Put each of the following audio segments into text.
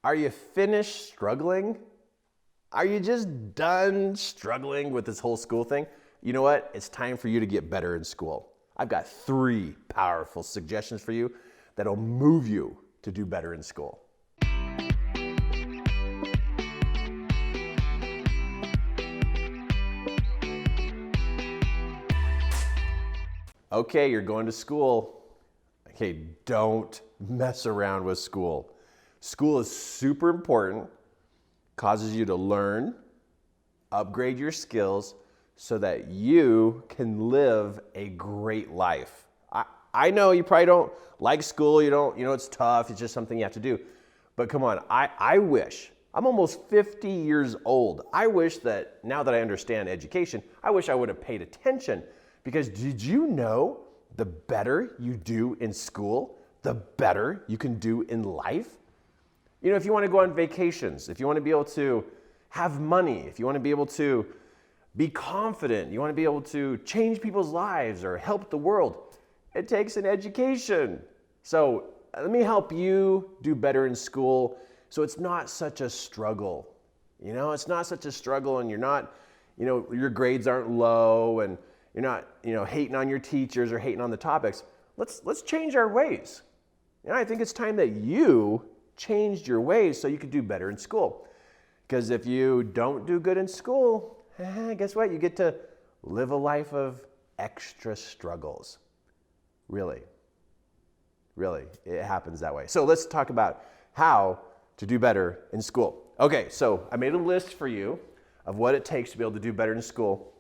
Are you finished struggling? Are you just done struggling with this whole school thing? You know what? It's time for you to get better in school. I've got 3 powerful suggestions for you that'll move you to do better in school. Okay, you're going to school. Okay, don't mess around with school. School is super important, causes you to learn, upgrade your skills so that you can live a great life. I know you probably don't like school, it's tough, it's just something you have to do. But come on, I wish, I'm almost 50 years old. I wish that now that I understand education, I wish I would have paid attention. Because did you know the better you do in school, the better you can do in life? You know, if you want to go on vacations, if you want to be able to have money, if you want to be able to be confident, you want to be able to change people's lives or help the world, it takes an education. So let me help you do better in school so it's not such a struggle. You know, it's not such a struggle and you're not, your grades aren't low and you're not, hating on your teachers or hating on the topics. Let's change our ways. I think it's time that you changed your ways so you could do better in school. Because if you don't do good in school, guess what? You get to live a life of extra struggles. Really, it happens that way. So let's talk about how to do better in school. Okay, so I made a list for you of what it takes to be able to do better in school.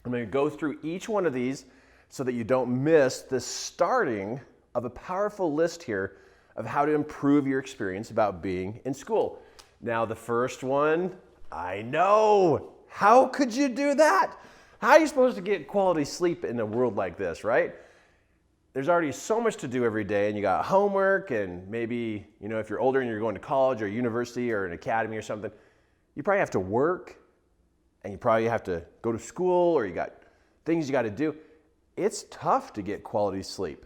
I'm going to go through each one of these so that you don't miss the starting of a powerful list here of how to improve your experience about being in school. Now, the first one, I know. How could you do that? How are you supposed to get quality sleep in a world like this, right? There's already so much to do every day, and you got homework, and maybe, if you're older and you're going to college or university or an academy or something, you probably have to work. And you probably have to go to school or you got things you got to do. It's tough to get quality sleep.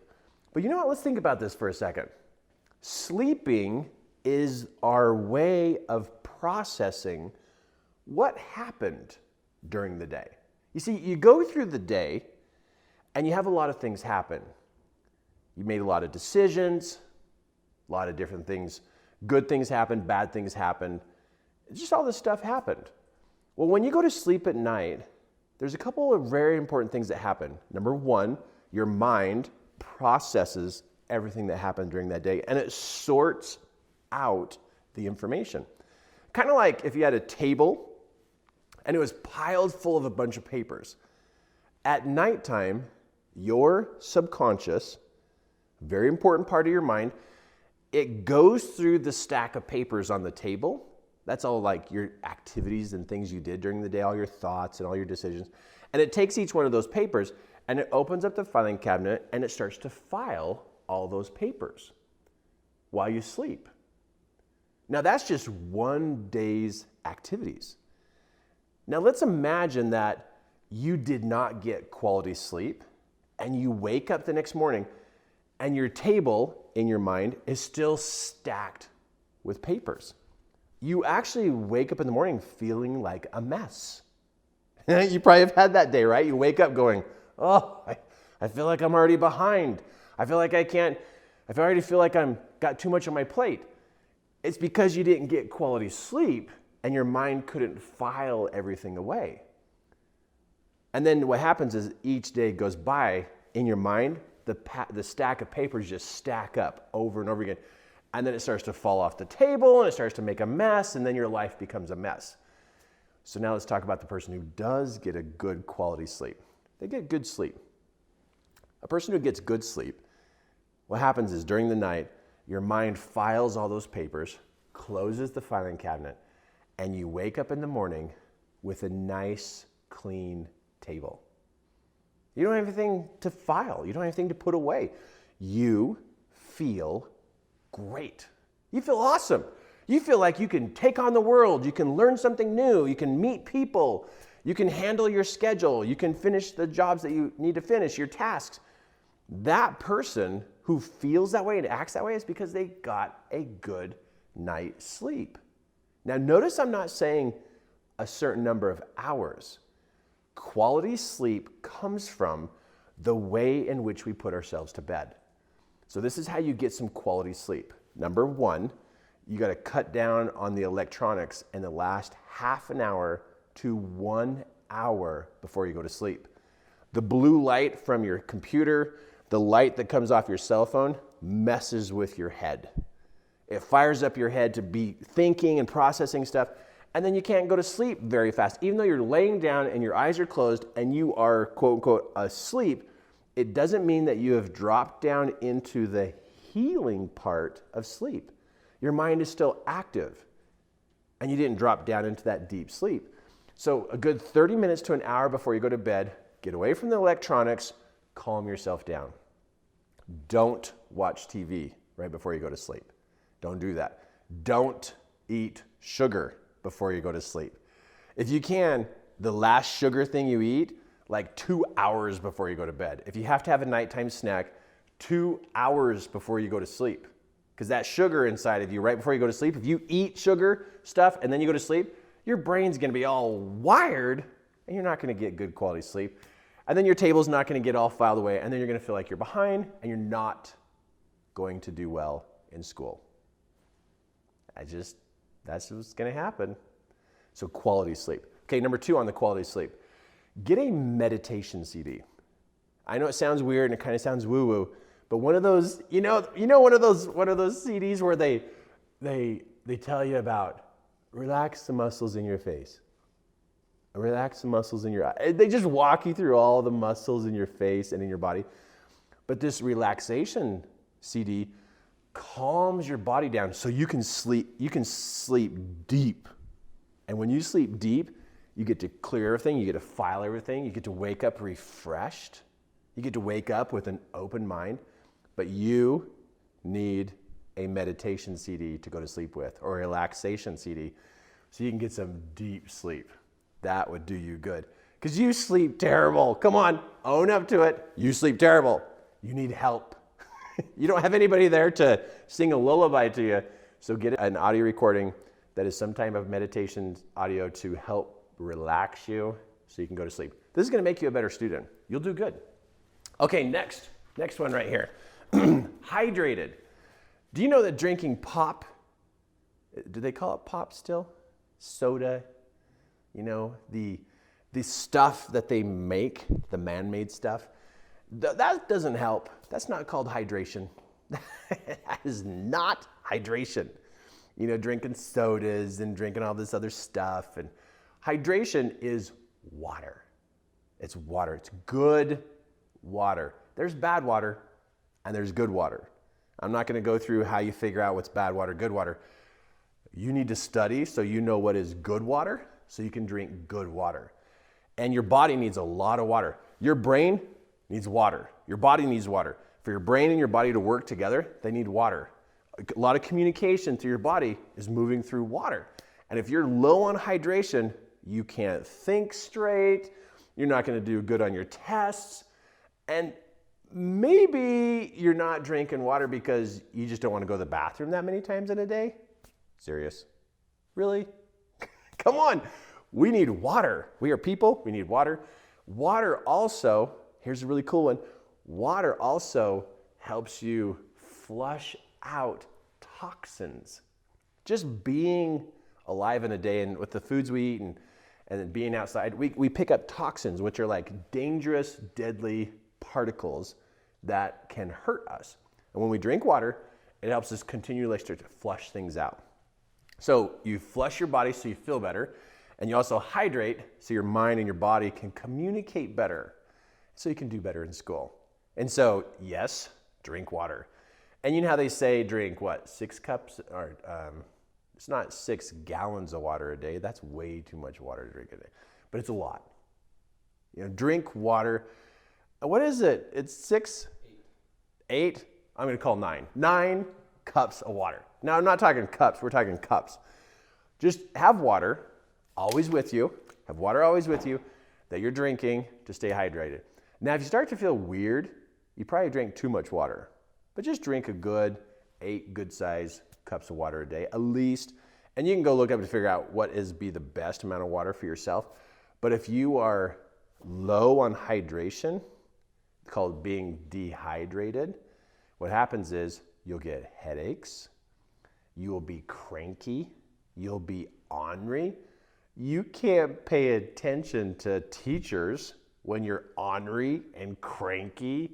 But you know what? Let's think about this for a second. Sleeping is our way of processing what happened during the day. You see, you go through the day and you have a lot of things happen. You made a lot of decisions, a lot of different things. Good things happened, bad things happened. Just all this stuff happened. Well, when you go to sleep at night, there's a couple of very important things that happen. Number 1, your mind processes everything that happened during that day and it sorts out the information. Kind of like if you had a table and it was piled full of a bunch of papers. At nighttime, your subconscious, very important part of your mind, it goes through the stack of papers on the table. That's all like your activities and things you did during the day, all your thoughts and all your decisions. And it takes each one of those papers and it opens up the filing cabinet and it starts to file all those papers while you sleep. Now that's just one day's activities. Now let's imagine that you did not get quality sleep and you wake up the next morning and your table in your mind is still stacked with papers. You actually wake up in the morning feeling like a mess. You probably have had that day, right? You wake up going, I feel like I'm already behind. I feel like I already feel like I'm got too much on my plate. It's because you didn't get quality sleep and your mind couldn't file everything away. And then what happens is each day goes by in your mind, the stack of papers just stack up over and over again. And then it starts to fall off the table and it starts to make a mess and then your life becomes a mess. So now let's talk about the person who does get a good quality sleep. They get good sleep. A person who gets good sleep, what happens is during the night, your mind files all those papers, closes the filing cabinet, and you wake up in the morning with a nice, clean table. You don't have anything to file. You don't have anything to put away. You feel great. You feel awesome. You feel like you can take on the world. You can learn something new. You can meet people. You can handle your schedule. You can finish the jobs that you need to finish, your tasks. That person who feels that way and acts that way is because they got a good night's sleep. Now notice I'm not saying a certain number of hours. Quality sleep comes from the way in which we put ourselves to bed. So this is how you get some quality sleep. Number one, you got to cut down on the electronics in the last half an hour to 1 hour before you go to sleep. The blue light from your computer, the light that comes off your cell phone, messes with your head. It fires up your head to be thinking and processing stuff, and then you can't go to sleep very fast. Even though you're laying down and your eyes are closed and you are, quote unquote, asleep, it doesn't mean that you have dropped down into the healing part of sleep. Your mind is still active, and you didn't drop down into that deep sleep. So a good 30 minutes to an hour before you go to bed, get away from the electronics, calm yourself down. Don't watch TV right before you go to sleep. Don't do that. Don't eat sugar before you go to sleep. If you can, the last sugar thing you eat, like 2 hours before you go to bed. If you have to have a nighttime snack, 2 hours before you go to sleep. Because that sugar inside of you right before you go to sleep, if you eat sugar stuff and then you go to sleep, your brain's gonna be all wired and you're not gonna get good quality sleep. And then your table's not gonna get all filed away, and then you're gonna feel like you're behind and you're not going to do well in school. That's what's gonna happen. So quality sleep. Okay, number two on the quality sleep. Get a meditation CD. I know it sounds weird and it kind of sounds woo-woo, but one of those, one of those CDs where they tell you about relax the muscles in your face. Relax the muscles in your eye. They just walk you through all the muscles in your face and in your body. But this relaxation CD calms your body down so you can sleep deep. And when you sleep deep, you get to clear everything, you get to file everything, you get to wake up refreshed, you get to wake up with an open mind, but you need a meditation CD to go to sleep with, or a relaxation CD, so you can get some deep sleep. That would do you good. Because you sleep terrible. Come on, own up to it. You sleep terrible. You need help. You don't have anybody there to sing a lullaby to you, so get an audio recording that is some type of meditation audio to help relax you so you can go to sleep. This is going to make you a better student. You'll do good. Okay, next one right here. Hydrated. Do you know that drinking pop, do they call it pop still? Soda, the stuff that they make, the man-made stuff, that doesn't help. That's not called hydration. That is not hydration. Drinking sodas and drinking all this other stuff. And hydration is water. It's water. It's good water. There's bad water and there's good water. I'm not going to go through how you figure out what's bad water, good water. You need to study so you know what is good water so you can drink good water. And your body needs a lot of water. Your brain needs water. Your body needs water. For your brain and your body to work together, they need water. A lot of communication through your body is moving through water. And if you're low on hydration, you can't think straight. You're not going to do good on your tests. And maybe you're not drinking water because you just don't want to go to the bathroom that many times in a day. Serious? Really? Come on. We need water. We are people. We need water. Water also, here's a really cool one. Water also helps you flush out toxins. Just being alive in a day and with the foods we eat and then being outside, we pick up toxins, which are like dangerous, deadly particles that can hurt us. And when we drink water, it helps us continually start to flush things out. So you flush your body so you feel better, and you also hydrate so your mind and your body can communicate better, so you can do better in school. And so, yes, drink water. And you know how they say drink, 6 cups? Or it's not 6 gallons of water a day. That's way too much water to drink a day. But it's a lot. Drink water. What is it? It's 6? 8? I'm going to call 9. 9 cups of water. Now, I'm not talking cups. We're talking cups. Just have water always with you. Have water always with you that you're drinking to stay hydrated. Now, if you start to feel weird, you probably drink too much water. But just drink a good 8 good size cups of water a day, at least. And you can go look up to figure out what be the best amount of water for yourself. But if you are low on hydration, called being dehydrated, what happens is you'll get headaches, you will be cranky, you'll be ornery. You can't pay attention to teachers when you're ornery and cranky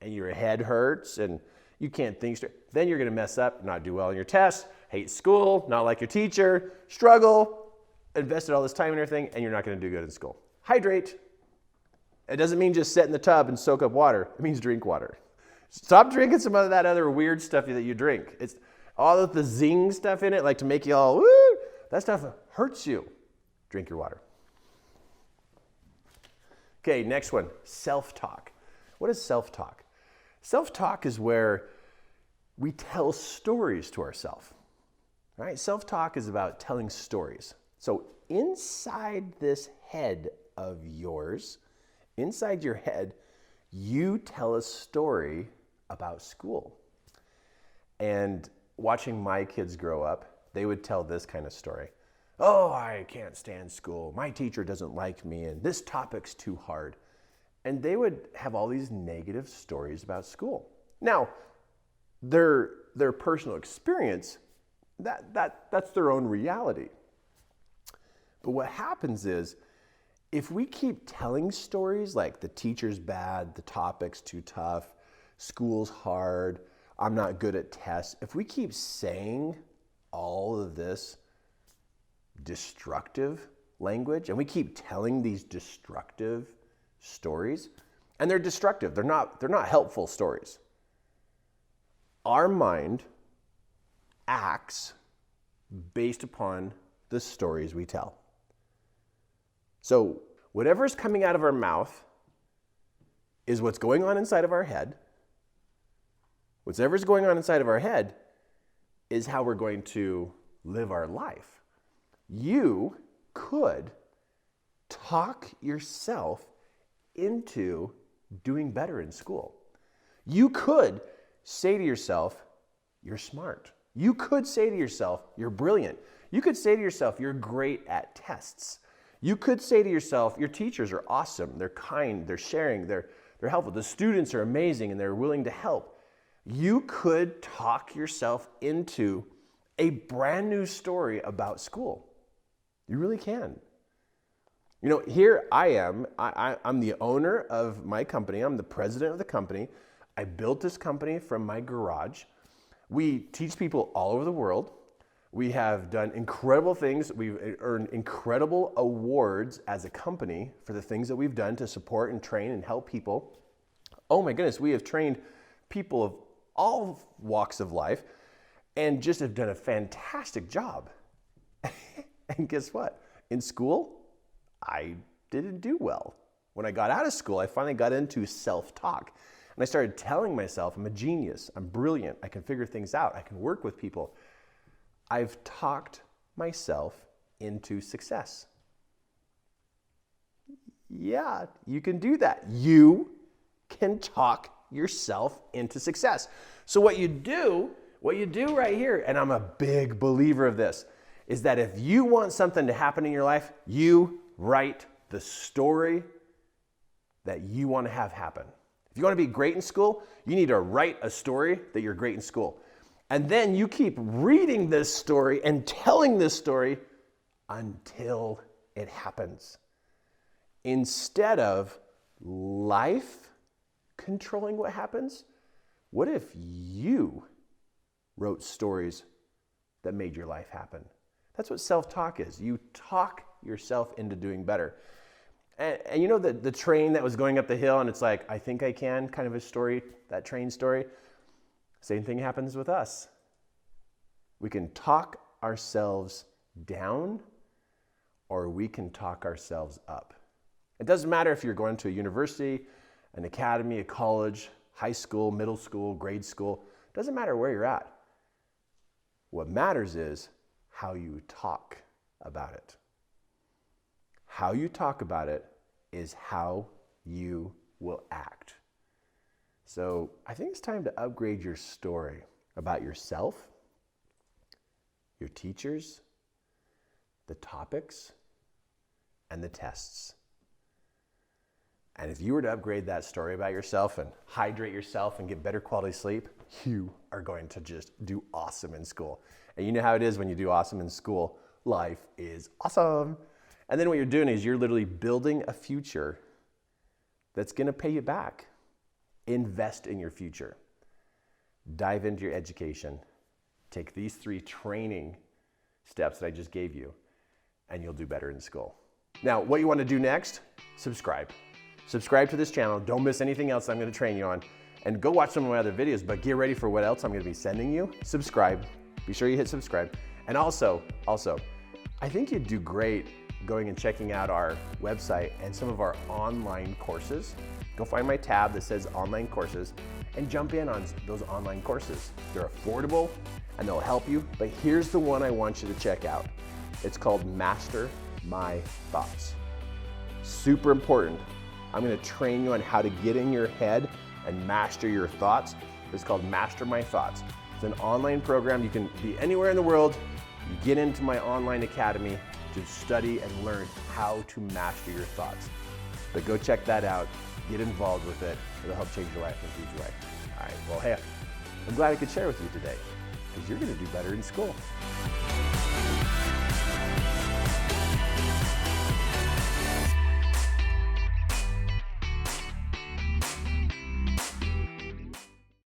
and your head hurts and you can't think straight. Then you're gonna mess up, not do well in your tests, hate school, not like your teacher, struggle, invested all this time and everything, and you're not gonna do good in school. Hydrate. It doesn't mean just sit in the tub and soak up water. It means drink water. Stop drinking some of that other weird stuff that you drink. It's all of the zing stuff in it, like to make you all, woo, that stuff hurts you. Drink your water. Okay, next one, self-talk. What is self-talk? Self-talk is where we tell stories to ourselves, right? Self-talk is about telling stories. So inside this head of yours, inside your head, you tell a story about school. And watching my kids grow up, they would tell this kind of story. Oh, I can't stand school. My teacher doesn't like me, and this topic's too hard. And they would have all these negative stories about school. Now, their personal experience, that's their own reality. But what happens is, if we keep telling stories like the teacher's bad, the topic's too tough, school's hard, I'm not good at tests, if we keep saying all of this destructive language and we keep telling these destructive stories, and they're destructive, they're not helpful stories. Our mind acts based upon the stories we tell. So whatever's coming out of our mouth is what's going on inside of our head. Whatever's going on inside of our head is how we're going to live our life. You could talk yourself into doing better in school. You could say to yourself, you're smart. You could say to yourself, you're brilliant. You could say to yourself, you're great at tests. You could say to yourself, your teachers are awesome, they're kind, they're sharing, they're helpful. The students are amazing and they're willing to help. You could talk yourself into a brand new story about school. You really can. You know, here I am, I'm the owner of my company, I'm the president of the company. I built this company from my garage. We teach people all over the world. We have done incredible things. We've earned incredible awards as a company for the things that we've done to support and train and help people. Oh my goodness, we have trained people of all walks of life and just have done a fantastic job. And guess what? In school, I didn't do well. When I got out of school, I finally got into self-talk. And I started telling myself, I'm a genius, I'm brilliant, I can figure things out, I can work with people. I've talked myself into success. Yeah, you can do that. You can talk yourself into success. So what you do right here, and I'm a big believer of this, is that if you want something to happen in your life, you write the story that you want to have happen. If you want to be great in school, you need to write a story that you're great in school. And then you keep reading this story and telling this story until it happens. Instead of life controlling what happens, what if you wrote stories that made your life happen? That's what self-talk is. You talk yourself into doing better. And you know the train that was going up the hill and it's like, I think I can, kind of a story, that train story? Same thing happens with us. We can talk ourselves down or we can talk ourselves up. It doesn't matter if you're going to a university, an academy, a college, high school, middle school, grade school. It doesn't matter where you're at. What matters is how you talk about it. How you talk about it is how you will act. So I think it's time to upgrade your story about yourself, your teachers, the topics, and the tests. And if you were to upgrade that story about yourself and hydrate yourself and get better quality sleep, you are going to just do awesome in school. And you know how it is when you do awesome in school, life is awesome. And then what you're doing is you're literally building a future that's gonna pay you back. Invest in your future. Dive into your education. Take these 3 training steps that I just gave you, and you'll do better in school. Now, what you wanna do next, subscribe. Subscribe to this channel. Don't miss anything else I'm gonna train you on. And go watch some of my other videos, but get ready for what else I'm gonna be sending you. Subscribe. Be sure you hit subscribe. And also, I think you'd do great going and checking out our website and some of our online courses. Go find my tab that says online courses and jump in on those online courses. They're affordable and they'll help you, but here's the one I want you to check out. It's called Master My Thoughts. Super important. I'm gonna train you on how to get in your head and master your thoughts. It's called Master My Thoughts. It's an online program. You can be anywhere in the world. You get into my online academy to study and learn how to master your thoughts. But go check that out. Get involved with it. It'll help change your life in a huge way. All right, well, hey, I'm glad I could share with you today because you're gonna do better in school.